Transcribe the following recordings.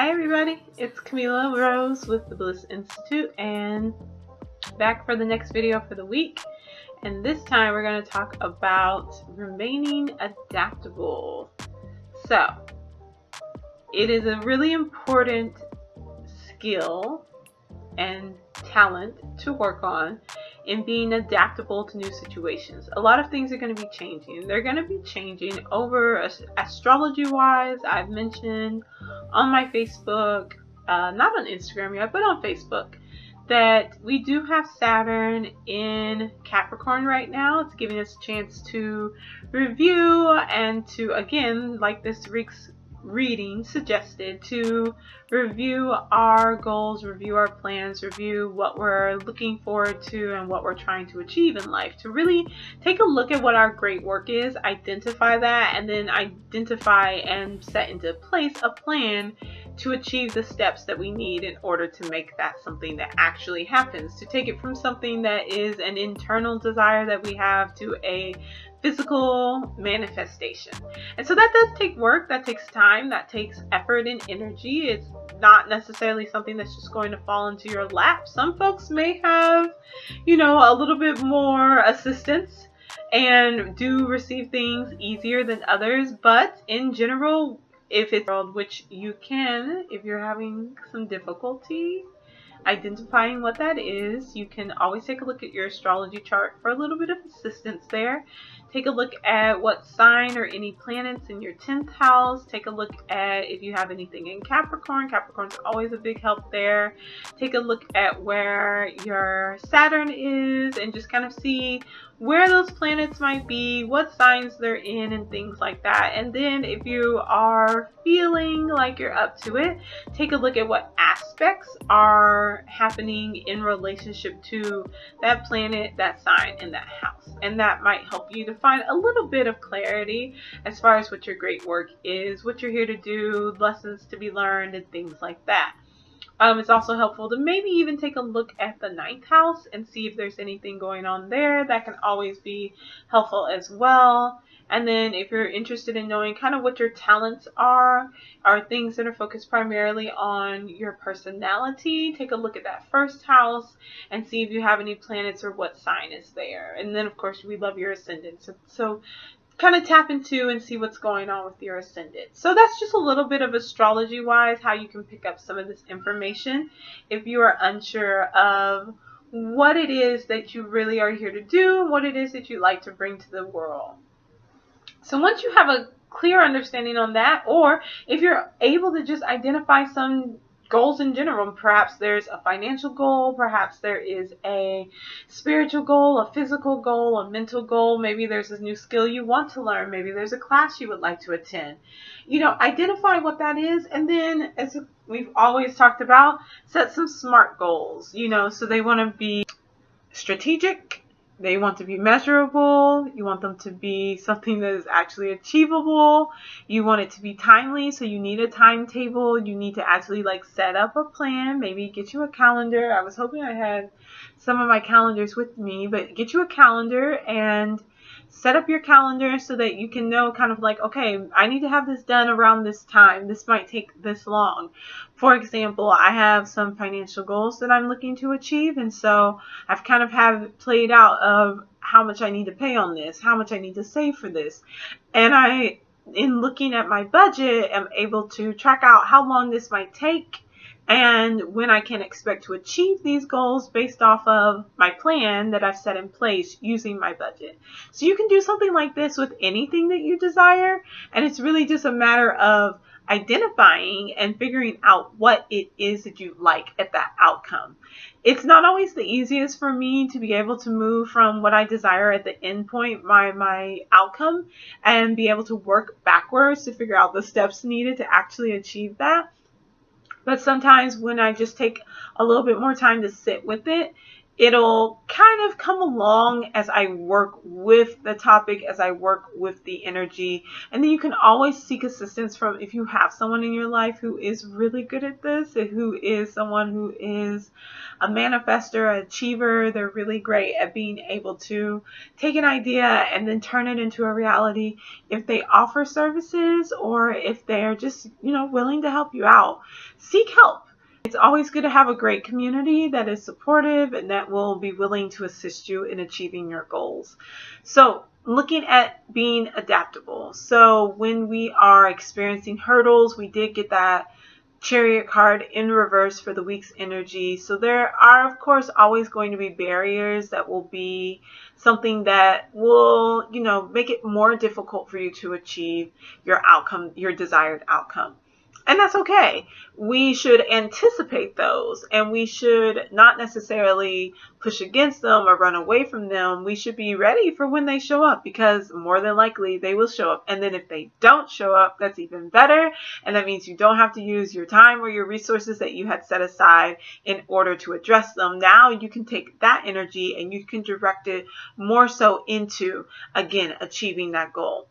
Hi everybody, it's Kamilah Rose with the Bliss Institute and back for the next video for the week. And this time we're going to talk about remaining adaptable. So, it is a really important skill and talent to work on in being adaptable to new situations. A lot of things are going to be changing. They're going to be changing over astrology wise. I've mentioned on my Facebook, not on Instagram yet, but on Facebook, that we do have Saturn in Capricorn right now. It's giving us a chance to review and to, again, like this week's reading suggested, to review our goals, review our plans, review what we're looking forward to and what we're trying to achieve in life, to really take a look at what our great work is, identify that, and then identify and set into place a plan to achieve the steps that we need in order to make that something that actually happens, to take it from something that is an internal desire that we have to a physical manifestation. And so that does take work, that takes time, that takes effort and energy. It's not necessarily something that's just going to fall into your lap. Some folks may have, a little bit more assistance and do receive things easier than others, but in general, if it's a world which you can, if you're having some difficulty identifying what that is, you can always take a look at your astrology chart for a little bit of assistance there. Take a look at what sign or any planets in your 10th house. Take a look at if you have anything in Capricorn. Capricorn's always a big help there. Take a look at where your Saturn is and just kind of see where those planets might be, what signs they're in, and things like that. And then if you are feeling like you're up to it, take a look at what aspects are happening in relationship to that planet, that sign, and that house. And that might help you to find a little bit of clarity as far as what your great work is, what you're here to do, lessons to be learned, and things like that. It's also helpful to maybe even take a look at the 9th house and see if there's anything going on there. That can always be helpful as well. And then if you're interested in knowing kind of what your talents are things that are focused primarily on your personality, take a look at that 1st house and see if you have any planets or what sign is there. And then, of course, we love your ascendant. So kind of tap into and see what's going on with your ascendant. So that's just a little bit of astrology wise how you can pick up some of this information if you are unsure of what it is that you really are here to do, what it is that you like to bring to the world. So once you have a clear understanding on that, or if you're able to just identify some goals in general, perhaps there's a financial goal, perhaps there is a spiritual goal, a physical goal, a mental goal, maybe there's a new skill you want to learn, maybe there's a class you would like to attend. Identify what that is, and then, as we've always talked about, set some SMART goals, so they want to be strategic, they want to be measurable, you want them to be something that is actually achievable, you want it to be timely, so you need a timetable, you need to actually set up a plan, maybe get you a calendar. I was hoping I had some of my calendars with me, but get you a calendar and set up your calendar so that you can know kind of okay, I need to have this done around this time. This might take this long. For example, I have some financial goals that I'm looking to achieve, and so I've kind of have it played out of how much I need to pay on this, how much I need to save for this. And in looking at my budget, am able to track out how long this might take and when I can expect to achieve these goals based off of my plan that I've set in place using my budget. So you can do something like this with anything that you desire, and it's really just a matter of identifying and figuring out what it is that you like at that outcome. It's not always the easiest for me to be able to move from what I desire at the end point, my outcome, and be able to work backwards to figure out the steps needed to actually achieve that. But sometimes when I just take a little bit more time to sit with it, it'll kind of come along as I work with the topic, as I work with the energy. And then you can always seek assistance from, if you have someone in your life who is really good at this, who is someone who is a manifester, an achiever. They're really great at being able to take an idea and then turn it into a reality. If they offer services, or if they're just, willing to help you out, seek help. It's always good to have a great community that is supportive and that will be willing to assist you in achieving your goals. So, looking at being adaptable. So, when we are experiencing hurdles, we did get that Chariot card in reverse for the week's energy. So there are, of course, always going to be barriers that will be something that will, make it more difficult for you to achieve your outcome, your desired outcome. And that's okay. We should anticipate those, and we should not necessarily push against them or run away from them. We should be ready for when they show up, because more than likely they will show up. And then if they don't show up, that's even better. And that means you don't have to use your time or your resources that you had set aside in order to address them. Now you can take that energy and you can direct it more so into, again, achieving that goal.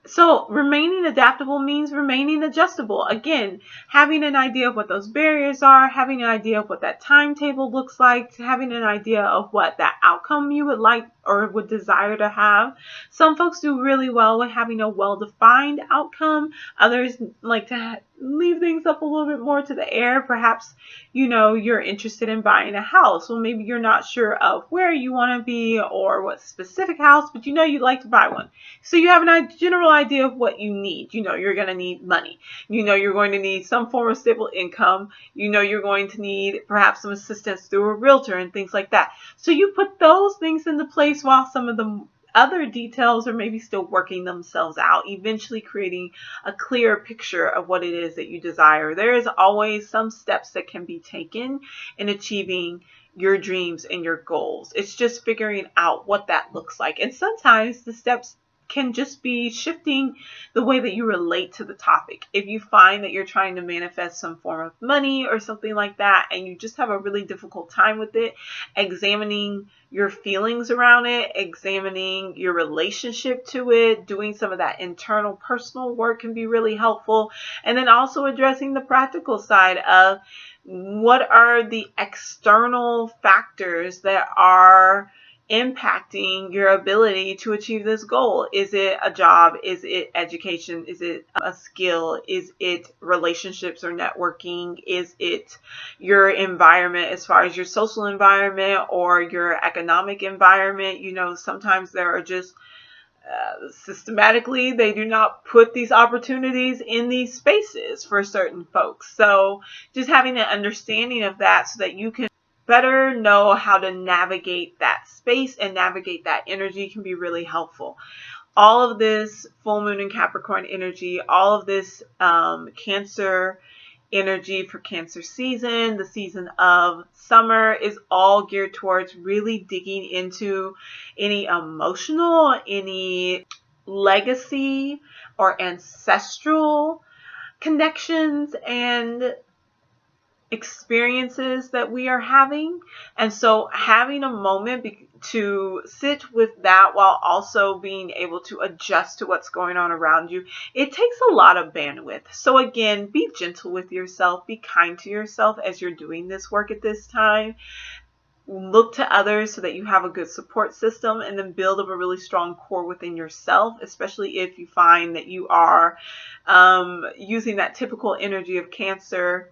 So remaining adaptable means remaining adjustable. Again, having an idea of what those barriers are, having an idea of what that timetable looks like, having an idea of what that outcome you would like or would desire to have. Some folks do really well with having a well-defined outcome. Others like to leave things up a little bit more to the air. Perhaps, you're interested in buying a house. Well, maybe you're not sure of where you want to be or what specific house, but you'd like to buy one. So you have a general idea of what you need. You're going to need money. You're going to need some form of stable income. You're going to need perhaps some assistance through a realtor and things like that. So you put those things into place while some of the other details are maybe still working themselves out, eventually creating a clear picture of what it is that you desire. There is always some steps that can be taken in achieving your dreams and your goals. It's just figuring out what that looks like. And sometimes the steps can just be shifting the way that you relate to the topic. If you find that you're trying to manifest some form of money or something like that, and you just have a really difficult time with it, examining your feelings around it, examining your relationship to it, doing some of that internal personal work can be really helpful. And then also addressing the practical side of what are the external factors that are impacting your ability to achieve this goal. Is it a job? Is it education? Is it a skill? Is it relationships or networking? Is it your environment as far as your social environment or your economic environment? Sometimes there are just systematically, they do not put these opportunities in these spaces for certain folks. So just having an understanding of that so that you can better know how to navigate that space and navigate that energy can be really helpful. All of this full moon and Capricorn energy, all of this Cancer energy for Cancer season, the season of summer, is all geared towards really digging into any emotional, any legacy or ancestral connections and experiences that we are having. And so having a moment to sit with that while also being able to adjust to what's going on around you, it takes a lot of bandwidth. So again, be gentle with yourself, be kind to yourself as you're doing this work at this time. Look to others so that you have a good support system, and then build up a really strong core within yourself, especially if you find that you are using that typical energy of Cancer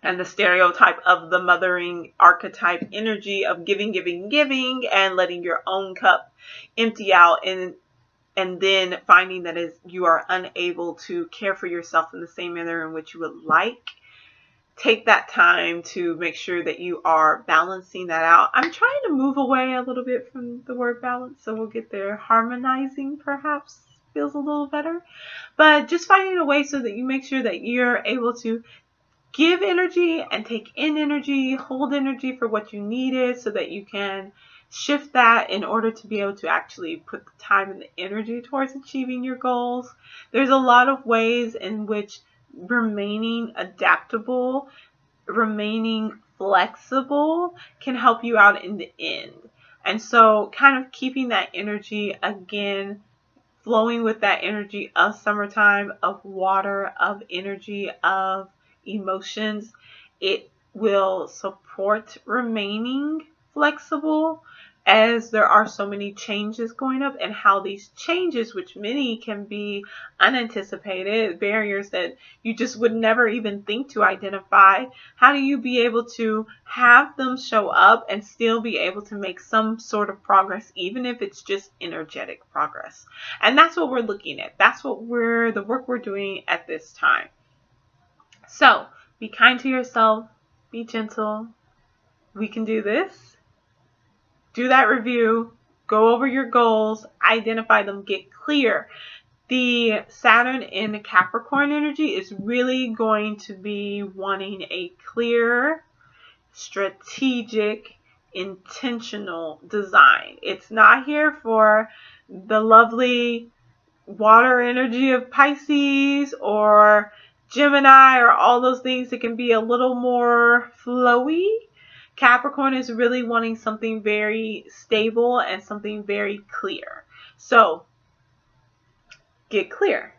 and the stereotype of the mothering archetype energy of giving, giving, giving, and letting your own cup empty out, and then finding that you are unable to care for yourself in the same manner in which you would like. Take that time to make sure that you are balancing that out. I'm trying to move away a little bit from the word balance, so we'll get there. Harmonizing perhaps feels a little better, but just finding a way so that you make sure that you're able to give energy and take in energy, hold energy for what you needed, so that you can shift that in order to be able to actually put the time and the energy towards achieving your goals. There's a lot of ways in which remaining adaptable, remaining flexible can help you out in the end. And so kind of keeping that energy, again, flowing with that energy of summertime, of water, of energy, of emotions, it will support remaining flexible, as there are so many changes going up, and how these changes, which many can be unanticipated, barriers that you just would never even think to identify, how do you be able to have them show up and still be able to make some sort of progress, even if it's just energetic progress? And that's what we're looking at. That's what the work we're doing at this time. So be kind to yourself, be gentle. We can do this. Do that review, go over your goals, identify them, get clear. The Saturn in Capricorn energy is really going to be wanting a clear, strategic, intentional design. It's not here for the lovely water energy of Pisces or Gemini or all those things that can be a little more flowy. Capricorn is really wanting something very stable and something very clear. So get clear.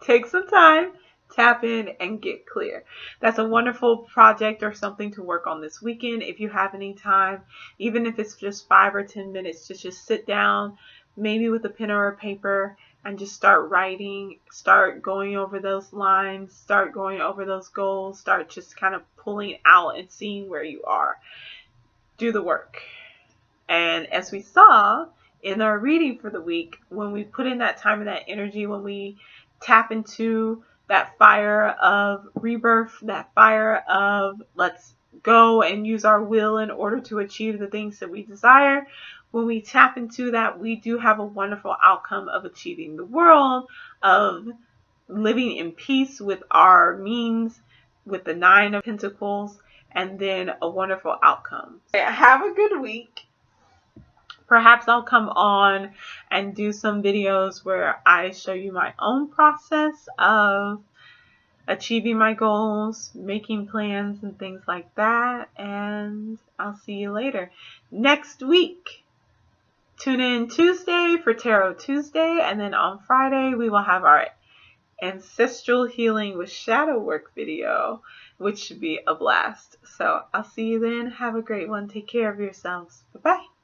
Take some time, tap in, and get clear. That's a wonderful project or something to work on this weekend if you have any time, even if it's just 5 or 10 minutes to just sit down, maybe with a pen or a paper, and just start writing, start going over those lines, start going over those goals, start just kind of pulling out and seeing where you are. Do the work. And as we saw in our reading for the week, when we put in that time and that energy, when we tap into that fire of rebirth, that fire of let's go and use our will in order to achieve the things that we desire, when we tap into that, we do have a wonderful outcome of achieving the world, of living in peace with our means, with the 9 of Pentacles, and then a wonderful outcome. Have a good week. Perhaps I'll come on and do some videos where I show you my own process of achieving my goals, making plans, and things like that. And I'll see you later. Next week, tune in Tuesday for Tarot Tuesday. And then on Friday, we will have our Ancestral Healing with Shadow Work video, which should be a blast. So I'll see you then. Have a great one. Take care of yourselves. Bye-bye.